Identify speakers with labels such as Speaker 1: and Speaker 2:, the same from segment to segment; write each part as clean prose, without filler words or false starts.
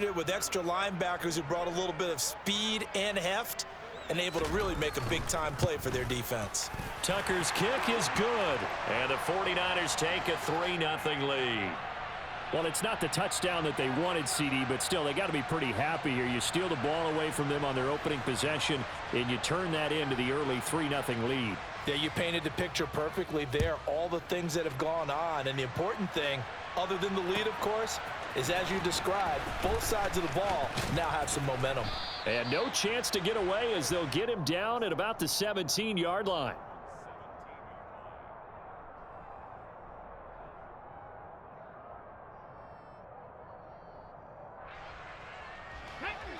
Speaker 1: With extra linebackers who brought a little bit of speed and heft and able to really make a big-time play for their defense.
Speaker 2: Tucker's kick is good, and the 49ers take a 3-0 lead. Well, it's not the touchdown that they wanted, CD, but still, they got to be pretty happy here. You steal the ball away from them on their opening possession, and you turn that into the early 3-0 lead.
Speaker 1: Yeah, you painted the picture perfectly there, all the things that have gone on. And the important thing, other than the lead, of course, is as you described, both sides of the ball now have some momentum.
Speaker 2: And no chance to get away as they'll get him down at about the 17-yard line.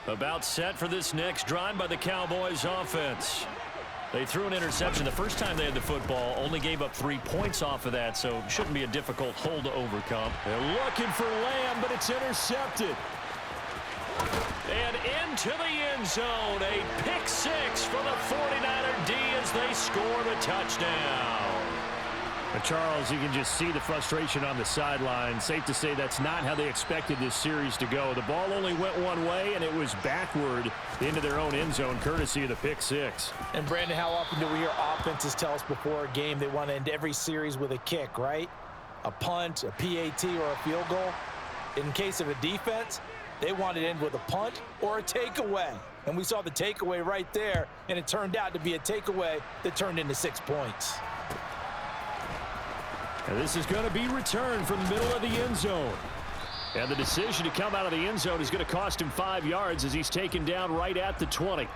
Speaker 2: About set for this next drive by the Cowboys offense. They threw an interception the first time they had the football, only gave up 3 points off of that, so shouldn't be a difficult hole to overcome. They're looking for Lamb, but it's intercepted. And into the end zone, a pick six for the 49er D as they score the touchdown.
Speaker 3: But Charles, you can just see the frustration on the sideline. Safe to say that's not how they expected this series to go. The ball only went one way, and it was backward into their own end zone, courtesy of the pick six.
Speaker 1: And, Brandon, how often do we hear offenses tell us before a game they want to end every series with a kick, right? A punt, a PAT, or a field goal. In case of a defense, they want to end with a punt or a takeaway. And we saw the takeaway right there, and it turned out to be a takeaway that turned into 6 points.
Speaker 3: And this is going to be returned from the middle of the end zone. And the decision to come out of the end zone is going to cost him 5 yards as he's taken down right at the 20.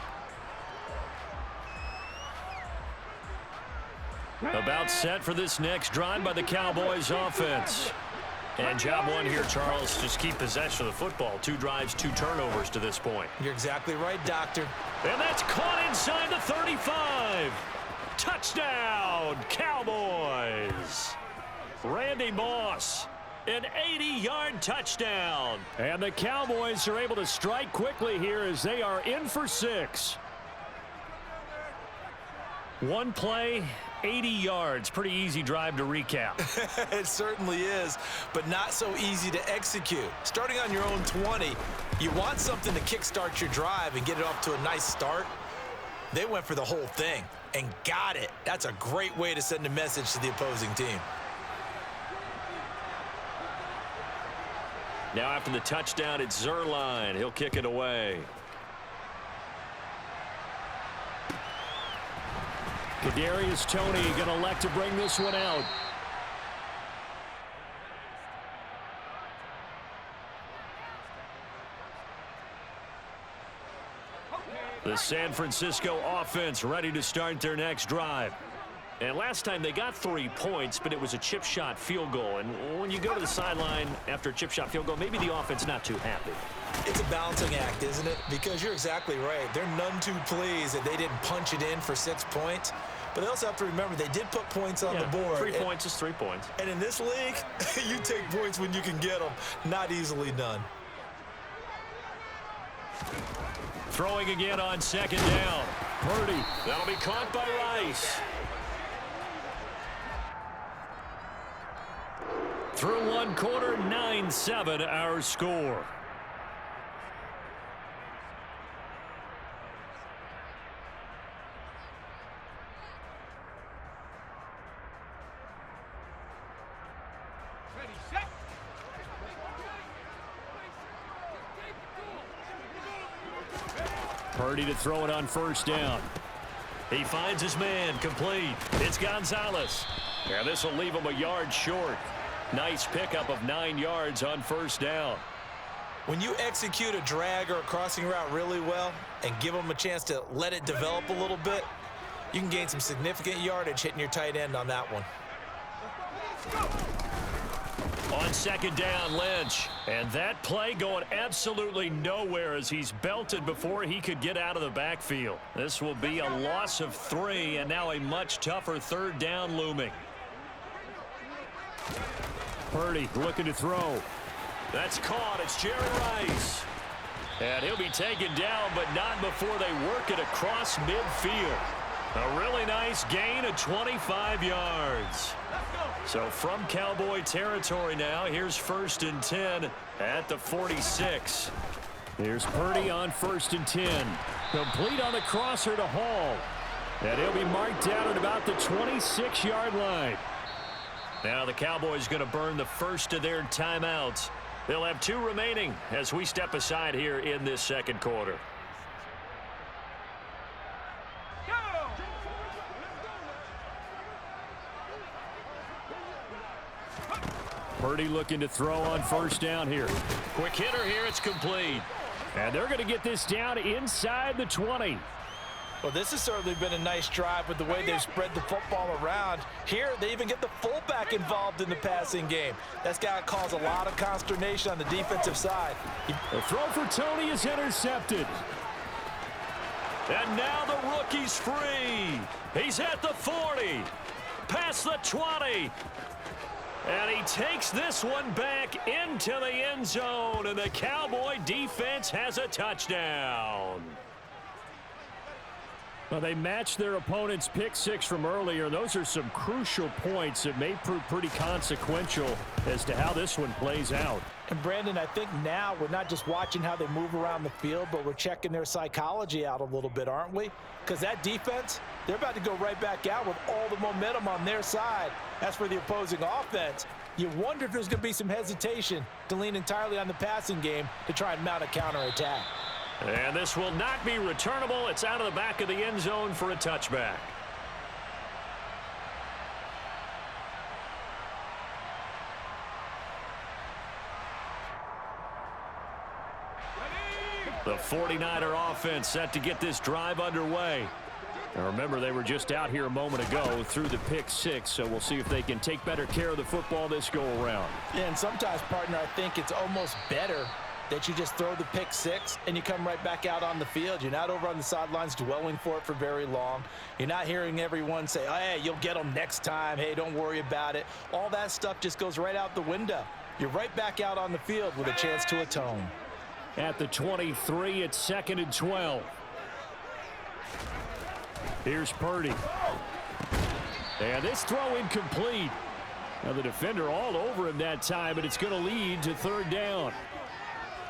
Speaker 2: About set for this next drive by the Cowboys offense. And job one here, Charles, just keep possession of the football. 2 drives, 2 turnovers to this point.
Speaker 1: You're exactly right, Doctor.
Speaker 2: And that's caught inside the 35. Touchdown, Cowboys. Randy Moss, an 80-yard touchdown.
Speaker 3: And the Cowboys are able to strike quickly here as they are in for 6.
Speaker 2: One play, 80 yards. Pretty easy drive to recap.
Speaker 1: It certainly is, but not so easy to execute. Starting on your own 20, you want something to kickstart your drive and get it off to a nice start. They went for the whole thing and got it. That's a great way to send a message to the opposing team.
Speaker 2: Now after the touchdown, it's Zerline. He'll kick it away.
Speaker 3: Kadarius Toney going to elect to bring this one out.
Speaker 2: The San Francisco offense ready to start their next drive. And last time they got 3 points, but it was a chip shot field goal. And when you go to the sideline after a chip shot field goal, maybe the offense not too happy.
Speaker 1: It's a balancing act, isn't it? Because you're exactly right. They're none too pleased that they didn't punch it in for 6 points. But they also have to remember they did put points on the board.
Speaker 2: 3 points is 3 points.
Speaker 1: And in this league, you take points when you can get them. Not easily done.
Speaker 2: Throwing again on second down. Purdy. That'll be caught by Rice. Through one quarter, 9-7 our score.
Speaker 3: Purdy to throw it on first down.
Speaker 2: He finds his man, complete. It's Gonzalez. Yeah, this will leave him a yard short. Nice pickup of 9 yards on first down.
Speaker 1: When you execute a drag or a crossing route really well and give them a chance to let it develop a little bit, you can gain some significant yardage hitting your tight end on that one.
Speaker 2: On second down, Lynch. And that play going absolutely nowhere as he's belted before he could get out of the backfield. This will be a loss of 3 and now a much tougher third down looming.
Speaker 3: Purdy looking to throw.
Speaker 2: That's caught. It's Jerry Rice. And he'll be taken down, but not before they work it across midfield. A really nice gain of 25 yards. Let's go. So from Cowboy territory now, here's 1st and 10 at the 46.
Speaker 3: Here's Purdy on 1st and 10. Complete on the crosser to Hall. And he'll be marked down at about the 26-yard line.
Speaker 2: Now the Cowboys going to burn the first of their timeouts. They'll have 2 remaining as we step aside here in this second quarter.
Speaker 3: Purdy looking to throw on 1st down here.
Speaker 2: Quick hitter here. It's complete.
Speaker 3: And they're going to get this down inside the 20.
Speaker 1: Well, this has certainly been a nice drive with the way they've spread the football around. Here, they even get the fullback involved in the passing game. That's got to cause a lot of consternation on the defensive side.
Speaker 3: The throw for Tony is intercepted.
Speaker 2: And now the rookie's free. He's at the 40. Past the 20. And he takes this one back into the end zone. And the Cowboy defense has a touchdown.
Speaker 3: Well, they matched their opponent's pick 6 from earlier. Those are some crucial points that may prove pretty consequential as to how this one plays out.
Speaker 1: And Brandon, I think now we're not just watching how they move around the field, but we're checking their psychology out a little bit, aren't we? Because that defense, they're about to go right back out with all the momentum on their side. As for the opposing offense, you wonder if there's going to be some hesitation to lean entirely on the passing game to try and mount a counterattack.
Speaker 2: And this will not be returnable. It's out of the back of the end zone for a touchback. The 49er offense set to get this drive underway.
Speaker 3: Now remember, they were just out here a moment ago through the pick 6, so we'll see if they can take better care of the football this go around.
Speaker 1: Yeah, and sometimes, partner, I think it's almost better that you just throw the pick 6 and you come right back out on the field. You're not over on the sidelines dwelling for it for very long. You're not hearing everyone say, oh, hey, you'll get them next time. Hey, don't worry about it. All that stuff just goes right out the window. You're right back out on the field with a chance to atone.
Speaker 3: At the 23, it's 2nd and 12. Here's Purdy. And this throw incomplete. Now the defender all over him that time, but it's going to lead to 3rd down.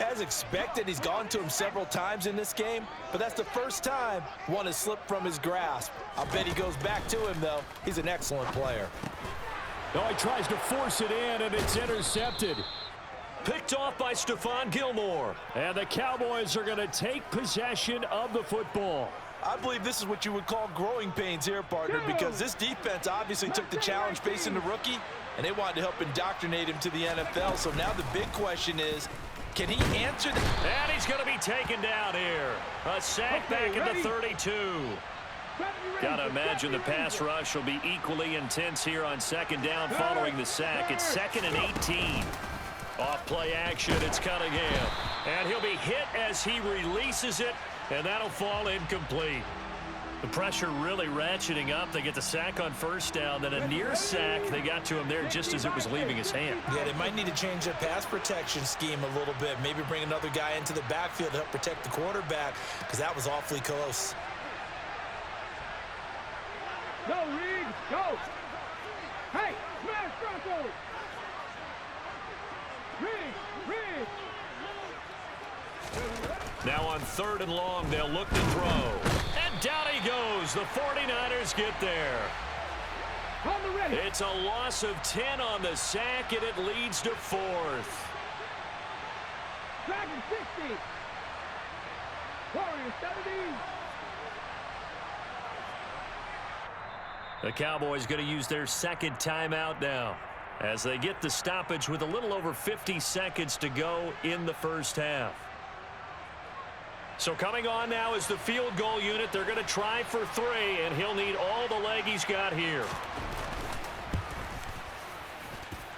Speaker 1: As expected, he's gone to him several times in this game, but that's the first time one has slipped from his grasp. I'll bet he goes back to him, though. He's an excellent player.
Speaker 3: Oh, he tries to force it in, and it's intercepted.
Speaker 2: Picked off by Stephon Gilmore.
Speaker 3: And the Cowboys are going to take possession of the football.
Speaker 1: I believe this is what you would call growing pains here, partner, because this defense obviously took the challenge facing the rookie, and they wanted to help indoctrinate him to the NFL. So now the big question is, can he answer that?
Speaker 2: And he's going to be taken down here. A sack back at the 32. Got to imagine the pass rush will be equally intense here on 2nd down following the sack. It's 2nd and 18. Off play action, it's Cunningham. And he'll be hit as he releases it, and that'll fall incomplete. The pressure really ratcheting up. They get the sack on 1st down, then a near sack. They got to him there just as it was leaving his hand.
Speaker 1: Yeah, they might need to change their pass protection scheme a little bit. Maybe bring another guy into the backfield to help protect the quarterback, because that was awfully close.
Speaker 4: Go, Reed, go! Hey, smash Bronco! Reed!
Speaker 2: Now on 3rd and long, they'll look to throw. And down he goes. The 49ers get there.
Speaker 4: On the ready.
Speaker 2: It's a loss of 10 on the sack, and it leads to 4th.
Speaker 4: Dragon 60. Warriors 70.
Speaker 2: The Cowboys going to use their 2nd timeout now as they get the stoppage with a little over 50 seconds to go in the 1st half. So coming on now is the field goal unit. They're going to try for 3, and he'll need all the leg he's got here.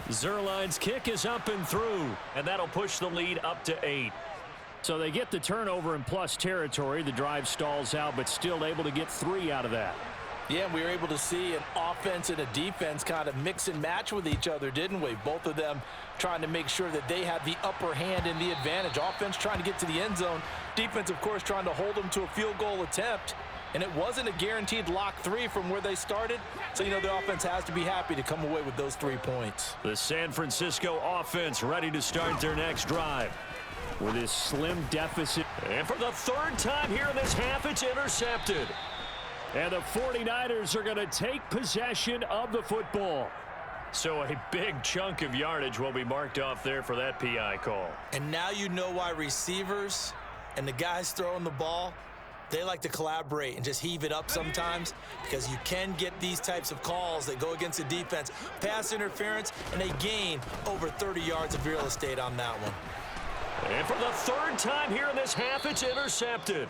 Speaker 2: Zerline's kick is up and through, and that'll push the lead up to 8.
Speaker 3: So they get the turnover in plus territory. The drive stalls out, but still able to get 3 out of that.
Speaker 1: Yeah, and we were able to see an offense and a defense kind of mix and match with each other, didn't we? Both of them trying to make sure that they had the upper hand and the advantage. Offense trying to get to the end zone. Defense, of course, trying to hold them to a field goal attempt. And it wasn't a guaranteed lock 3 from where they started. So, you know, the offense has to be happy to come away with those 3 points.
Speaker 2: The San Francisco offense ready to start their next drive.
Speaker 3: With his slim deficit.
Speaker 2: And for the 3rd time here in this half, it's intercepted.
Speaker 3: And the 49ers are going to take possession of the football.
Speaker 2: So a big chunk of yardage will be marked off there for that PI call.
Speaker 1: And now you know why receivers and the guys throwing the ball, they like to collaborate and just heave it up sometimes, because you can get these types of calls that go against the defense. Pass interference, and they gain over 30 yards of real estate on that one.
Speaker 2: And for the 3rd time here in this half, it's intercepted.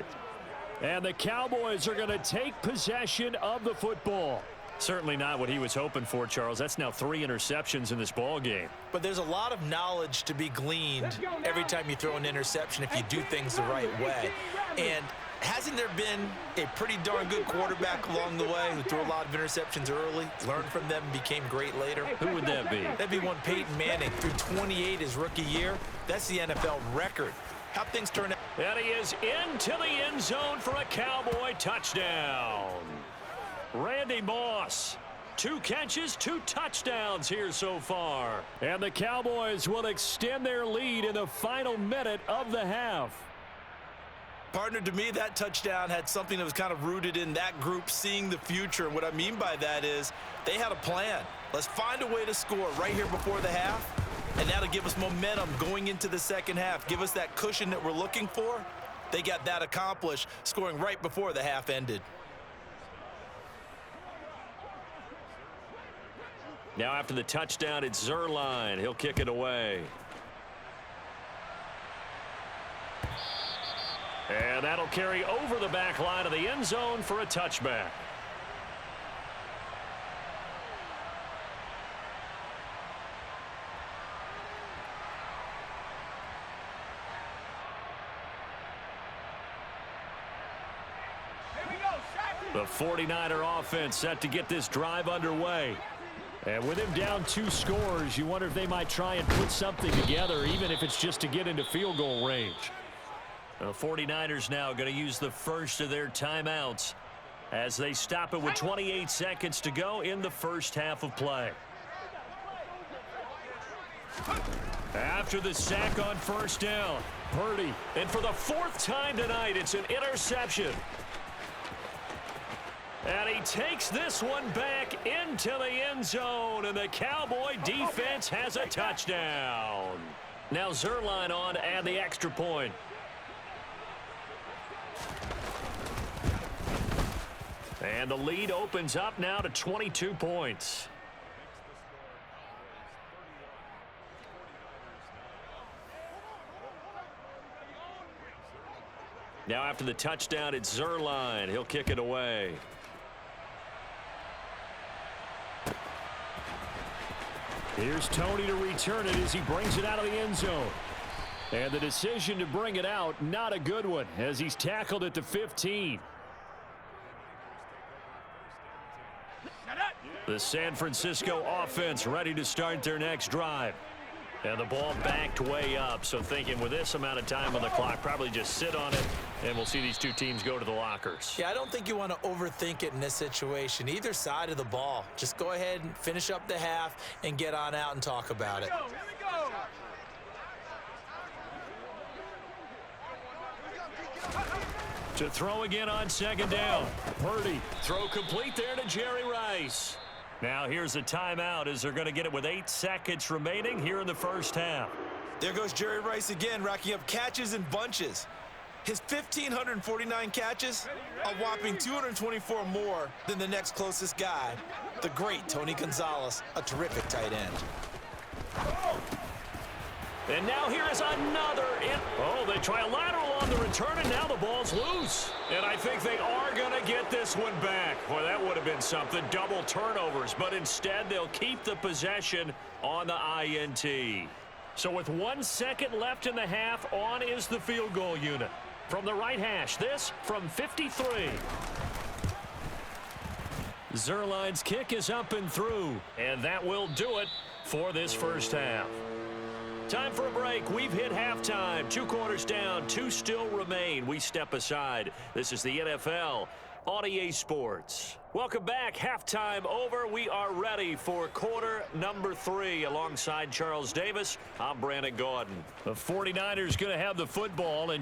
Speaker 3: And the Cowboys are going to take possession of the football.
Speaker 2: Certainly not what he was hoping for, Charles. That's now 3 interceptions in this ball game.
Speaker 1: But there's a lot of knowledge to be gleaned every time you throw an interception if you do things the right way. And hasn't there been a pretty darn good quarterback along the way who threw a lot of interceptions early, learned from them, and became great later?
Speaker 2: Who would that be?
Speaker 1: That'd be one Peyton Manning, threw 28 his rookie year. That's the NFL record. How things turn out.
Speaker 2: And he is into the end zone for a Cowboy touchdown. Randy Moss, 2 catches, 2 touchdowns here so far.
Speaker 3: And the Cowboys will extend their lead in the final minute of the half.
Speaker 1: Partner, to me, that touchdown had something that was kind of rooted in that group seeing the future. And what I mean by that is they had a plan. Let's find a way to score right here before the half, and that'll give us momentum going into the second half, give us that cushion that we're looking for. They got that accomplished, scoring right before the half ended.
Speaker 2: Now after the touchdown, it's Zerline. He'll kick it away. And that'll carry over the back line of the end zone for a touchback. The 49er offense set to get this drive underway.
Speaker 3: And with him down 2 scores, you wonder if they might try and put something together, even if it's just to get into field goal range.
Speaker 2: The 49ers now going to use the first of their timeouts as they stop it with 28 seconds to go in the first half of play. After the sack on first down, Purdy. And for the 4th time tonight, it's an interception. And he takes this one back into the end zone, and the Cowboy defense has a touchdown. Now Zerline on to add the extra point. And the lead opens up now to 22 points. Now after the touchdown, it's Zerline. He'll kick it away.
Speaker 3: Here's Tony to return it as he brings it out of the end zone. And the decision to bring it out, not a good one, as he's tackled at the 15.
Speaker 2: The San Francisco offense ready to start their next drive. And the ball backed way up, so thinking with this amount of time on the clock, probably just sit on it, and we'll see these 2 teams go to the lockers.
Speaker 1: Yeah, I don't think you want to overthink it in this situation. Either side of the ball. Just go ahead and finish up the half and get on out and talk about it.
Speaker 4: Here we go.
Speaker 2: To throw again on second down. Purdy. Throw complete there to Jerry Rice. Now here's a timeout as they're going to get it with 8 seconds remaining here in the first half.
Speaker 1: There goes Jerry Rice again, racking up catches in bunches. His 1,549 catches, a whopping 224 more than the next closest guy, the great Tony Gonzalez, a terrific tight end.
Speaker 2: And now here is another. Oh, they try a lateral on the return, and now the ball's loose. And I think they are going to get this one back. Well, that would have been something, double turnovers. But instead, they'll keep the possession on the INT. So with 1 second left in the half, on is the field goal unit. From the right hash, this from 53. Zerline's kick is up and through, and that will do it for this first half. Time for a break. We've hit halftime. 2 quarters down, 2 still remain. We step aside. This is the NFL on EA Sports. Welcome back. Halftime over. We are ready for quarter number 3. Alongside Charles Davis, I'm Brandon Gordon.
Speaker 3: The 49ers going to have the football, and